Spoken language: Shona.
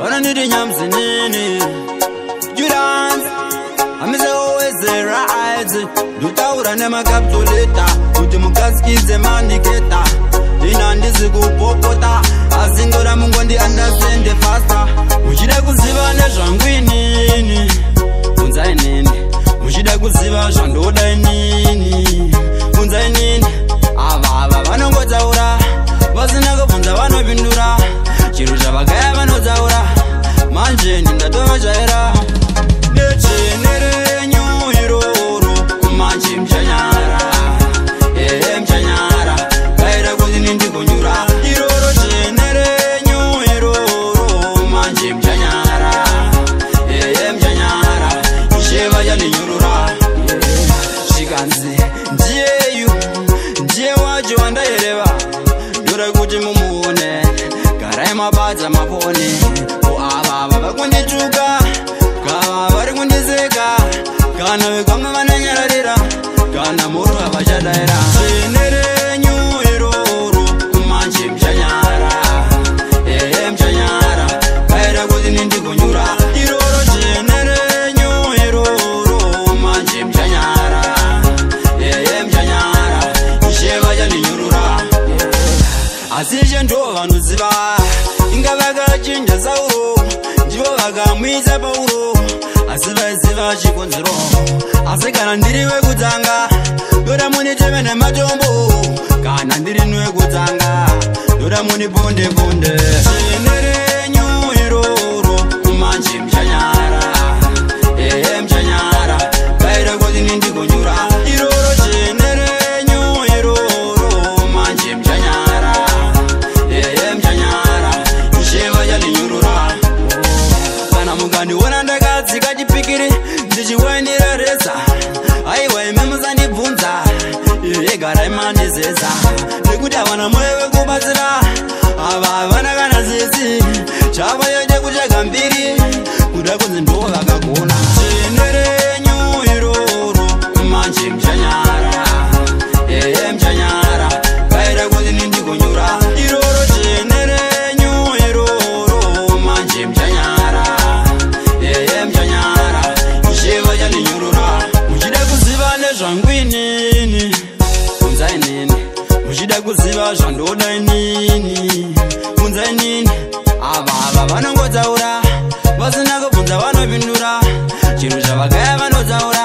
wanandidi nyamzinini Judanzi amize oweze right Dutaura nema kaptuleta kuti mukaskize mandiketa Inandizi kupopota Azingora mungu ndi understand faster Muchida kuziva nezvangu inini Unzai nini Muchida kuziva zvandoda inini Unzai nini Ava vanongodzaura Vasina kubvunza vanopindura Chiro chavagaya vanodzaura Manje ndatovajaira Nechenerenyu iroro Manje mchanyara mchanyara Kaira kuti nindikonyura Iroro chenerenyu iroro Manje mchanyara mchanyara Isheva yaninyurura Shikanzi ndiyeyu Ndiye wacho wandaireva Ndura kuti mumuone Garai mabadza mapone Ava vakundichuka Kava vari kundizeka Kana vekamwe vananyararira Kana muru havachadaira Chenerenyu iroro Manje mchanyara mchanyara Kaira kuti nindikonyura Iroro chenerenyu iroro Manje mchanyara mchanyara Isheva yaninyurura Asi chendo vanoziva Inga vakachinja sauro Ndivo vakamwisa pauro Asi vaiziva chikonzero Asi kana ndiri wekutanga Yoda muniteme nematombo Kana ndiri nwekutanga Yoda muniponde ponde Chenerenyu iroro Manje mchanyara mchanyara Kaira kuti nindikonyura Iroro chenerenyu iroro Manje mchanyara mchanyara Isheva yaninyurura Kana mukandiona ndakadzika chipikiri Ndichiwainira resa Aiwa ime musandibvunza Garai mandizeza Nekuti havana moyo wekubatsira Ava havana kana zizi Chava yoite kucheka mbiri Kuda kunzi ndo vakagona Chenerenyu iroro Manje mchanyara mchanyara Kaira kuti nindikonyura Iroro chenerenyu iroro Manje mchanyara mchanyara Isheva yaninyurura Muchida kuziva nezvangu inini Unzai nini Muchida kuziva zvandoda inini Unzai nini Ava vanongodzaura Vasina kubvunza vanopindura Chiro chavagaya vanodzaura